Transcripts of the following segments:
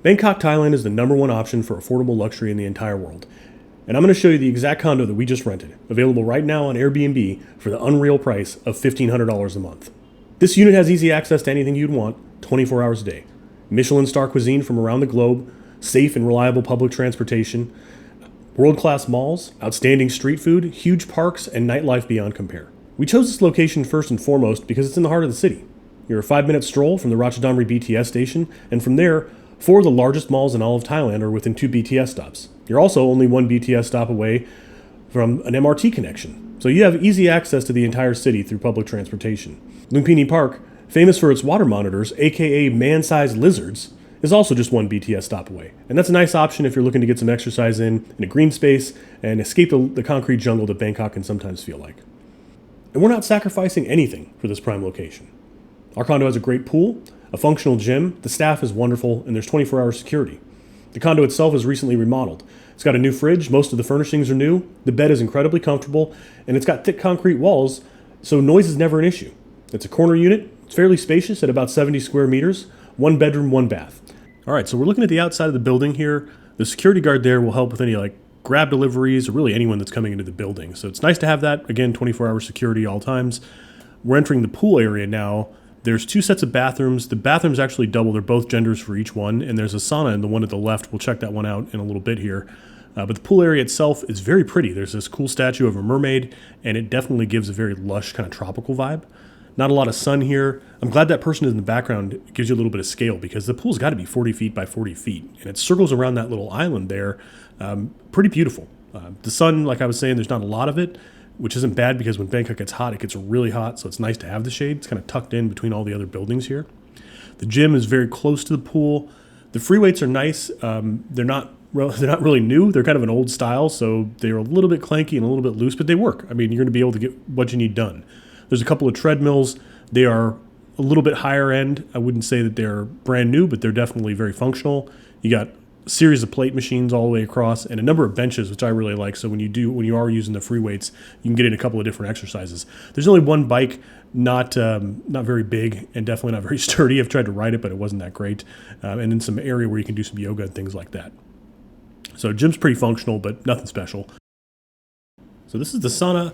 Bangkok, Thailand is the #1 option for affordable luxury in the entire world. And I'm going to show you the exact condo that we just rented, available right now on Airbnb for the unreal price of $1,500 a month. This unit has easy access to anything you'd want, 24 hours a day. Michelin star cuisine from around the globe, safe and reliable public transportation, world-class malls, outstanding street food, huge parks, and nightlife beyond compare. We chose this location first and foremost because it's in the heart of the city. You're a 5-minute stroll from the Ratchadamri BTS station, and from there, 4 of the largest malls in all of Thailand are within 2 BTS stops. You're also only 1 BTS stop away from an MRT connection. So you have easy access to the entire city through public transportation. Lumpini Park, famous for its water monitors, aka man-sized lizards, is also just 1 BTS stop away. And that's a nice option if you're looking to get some exercise in a green space and escape the concrete jungle that Bangkok can sometimes feel like. And we're not sacrificing anything for this prime location. Our condo has a great pool, a functional gym, the staff is wonderful, and there's 24-hour security. The condo itself is recently remodeled. It's got a new fridge, most of the furnishings are new, the bed is incredibly comfortable, and it's got thick concrete walls, so noise is never an issue. It's a corner unit, it's fairly spacious at about 70 square meters, 1 bedroom, 1 bath. All right, so we're looking at the outside of the building here. The security guard there will help with any grab deliveries or really anyone that's coming into the building. So it's nice to have that, again, 24-hour security all times. We're entering the pool area now. There's 2 sets of bathrooms. The bathrooms actually double. They're both genders for each one. And there's a sauna in the one at the left. We'll check that one out in a little bit here. But the pool area itself is very pretty. There's this cool statue of a mermaid, and it definitely gives a very lush kind of tropical vibe. Not a lot of sun here. I'm glad that person in the background. It gives you a little bit of scale because the pool's got to be 40 feet by 40 feet. And it circles around that little island there. Pretty beautiful. The sun, like I was saying, there's not a lot of it, which isn't bad because when Bangkok gets hot, it gets really hot, so it's nice to have the shade. It's kind of tucked in between all the other buildings here. The gym is very close to the pool. The free weights are nice. They're not really new. They're kind of an old style, so they're a little bit clanky and a little bit loose, but they work. I mean, you're going to be able to get what you need done. There's a couple of treadmills. They are a little bit higher end. I wouldn't say that they're brand new, but they're definitely very functional. You got a series of plate machines all the way across and a number of benches, which I really like. So when you are using the free weights, you can get in a couple of different exercises. There's only one bike, not very big and definitely not very sturdy. I've tried to ride it, but it wasn't that great. And in some area where you can do some yoga and things like that. So gym's pretty functional, but nothing special. So this is the sauna.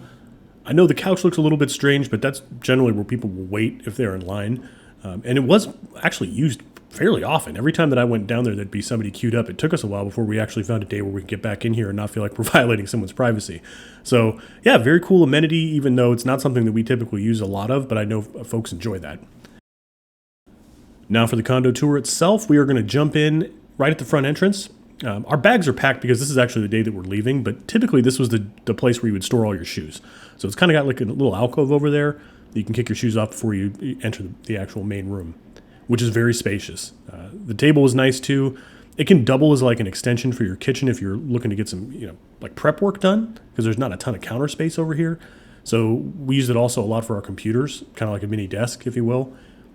I know the couch looks a little bit strange, but that's generally where people will wait if they're in line. And it was actually used fairly often. Every time that I went down there, there'd be somebody queued up. It took us a while before we actually found a day where we could get back in here and not feel like we're violating someone's privacy. So yeah, very cool amenity, even though it's not something that we typically use a lot of, but I know folks enjoy that. Now for the condo tour itself, we are going to jump in right at the front entrance. Our bags are packed because this is actually the day that we're leaving, but typically this was the place where you would store all your shoes. So it's kind of got like a little alcove over there that you can kick your shoes off before you enter the actual main room, which is very spacious. The table is nice too. It can double as like an extension for your kitchen if you're looking to get some, like prep work done, because there's not a ton of counter space over here. So we use it also a lot for our computers, kind of like a mini desk, if you will.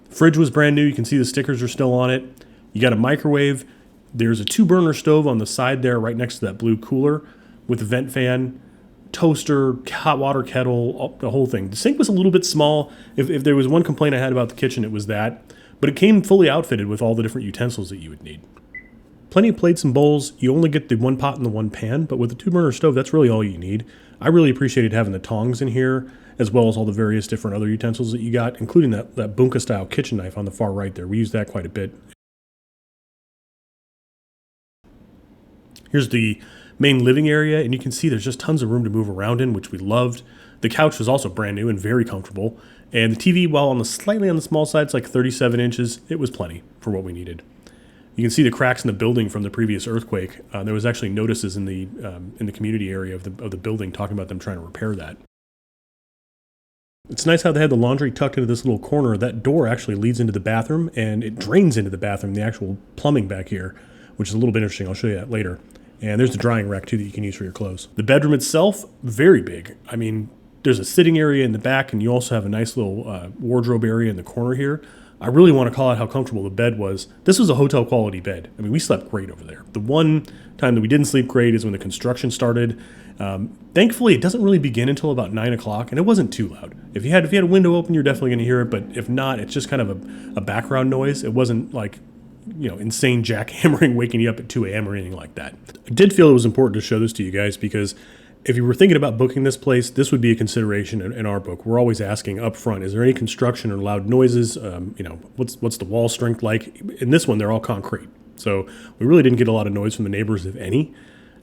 Fridge was brand new. You can see the stickers are still on it. You got a microwave. There's a 2-burner stove on the side there right next to that blue cooler with a vent fan, toaster, hot water kettle, the whole thing. The sink was a little bit small. If there was one complaint I had about the kitchen, it was that. But it came fully outfitted with all the different utensils that you would need. Plenty of plates and bowls. You only get the 1 pot and the 1 pan, but with the 2-burner stove, that's really all you need. I really appreciated having the tongs in here, as well as all the various different other utensils that you got, including that bunka-style kitchen knife on the far right there. We use that quite a bit. Here's the main living area, and you can see there's just tons of room to move around in, which we loved. The couch was also brand new and very comfortable. And the TV, while slightly on the small side, it's like 37 inches, it was plenty for what we needed. You can see the cracks in the building from the previous earthquake. There was actually notices in the community area of the building talking about them trying to repair that. It's nice how they had the laundry tucked into this little corner. That door actually leads into the bathroom, and it drains into the bathroom, the actual plumbing back here, which is a little bit interesting. I'll show you that later. And there's the drying rack, too, that you can use for your clothes. The bedroom itself, very big. I mean, there's a sitting area in the back, and you also have a nice little wardrobe area in the corner here. I really want to call out how comfortable the bed was. This was a hotel-quality bed. I mean, we slept great over there. The one time that we didn't sleep great is when the construction started. Thankfully, it doesn't really begin until about 9 o'clock, and it wasn't too loud. If you had a window open, you're definitely going to hear it, but if not, it's just kind of a background noise. It wasn't like insane jackhammering waking you up at 2 a.m. or anything like that. I did feel it was important to show this to you guys because if you were thinking about booking this place, this would be a consideration in our book. We're always asking up front, is there any construction or loud noises? What's the wall strength like? In this one, they're all concrete. So we really didn't get a lot of noise from the neighbors, if any.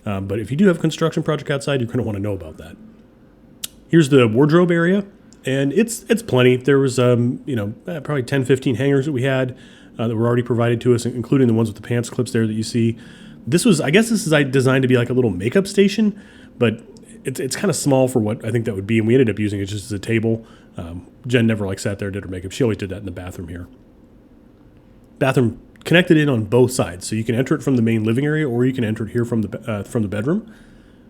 But if you do have a construction project outside, you're going to want to know about that. Here's the wardrobe area, and it's plenty. There was, probably 10, 15 hangers that we had that were already provided to us, including the ones with the pants clips there that you see. This is designed to be like a little makeup station, but it's kind of small for what I think that would be, and we ended up using it just as a table. Jen never sat there and did her makeup. She always did that in the bathroom here. Bathroom connected in on both sides, so you can enter it from the main living area or you can enter it here from the bedroom.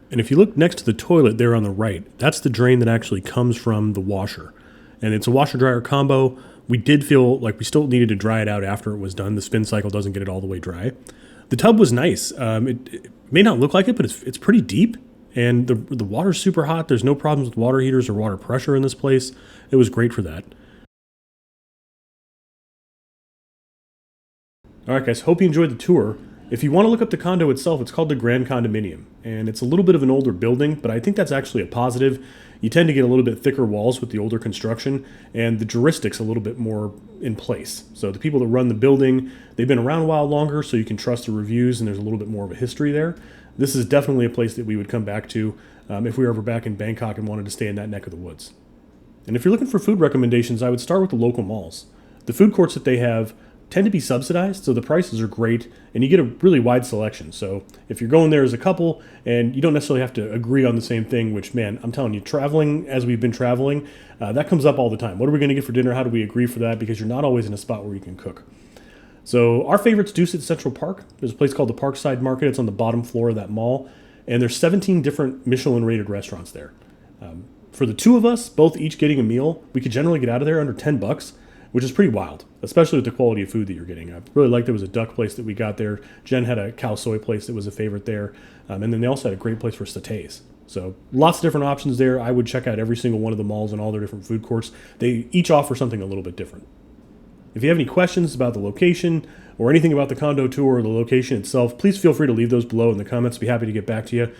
And if you look next to the toilet there on the right, that's the drain that actually comes from the washer. And it's a washer-dryer combo. We did feel like we still needed to dry it out after it was done. The spin cycle doesn't get it all the way dry. The tub was nice. It may not look like it, but it's pretty deep. And the water's super hot. There's no problems with water heaters or water pressure in this place. It was great for that. All right, guys, hope you enjoyed the tour. If you want to look up the condo itself, it's called the Grand Condominium, and it's a little bit of an older building, but I think that's actually a positive. You tend to get a little bit thicker walls with the older construction, and the juristics a little bit more in place. So the people that run the building, they've been around a while longer, so you can trust the reviews, and there's a little bit more of a history there. This is definitely a place that we would come back to if we were ever back in Bangkok and wanted to stay in that neck of the woods. And if you're looking for food recommendations, I would start with the local malls. The food courts that they have tend to be subsidized, so the prices are great, and you get a really wide selection. So if you're going there as a couple, and you don't necessarily have to agree on the same thing, which, man, I'm telling you, traveling as we've been traveling, that comes up all the time. What are we going to get for dinner? How do we agree for that? Because you're not always in a spot where you can cook. So our favorites do sit at Central Park. There's a place called the Parkside Market. It's on the bottom floor of that mall, and there's 17 different Michelin-rated restaurants there. For the two of us, both each getting a meal, we could generally get out of there under $10, which is pretty wild, especially with the quality of food that you're getting. I really liked there was a duck place that we got there. Jen had a cow soy place that was a favorite there. And then they also had a great place for satays. So lots of different options there. I would check out every single one of the malls and all their different food courts. They each offer something a little bit different. If you have any questions about the location or anything about the condo tour or the location itself, please feel free to leave those below in the comments. I'd be happy to get back to you.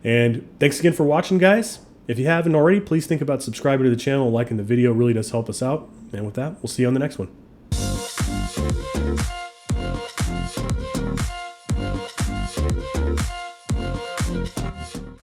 And thanks again for watching, guys. If you haven't already, please think about subscribing to the channel and liking the video. It really does help us out. And with that, we'll see you on the next one.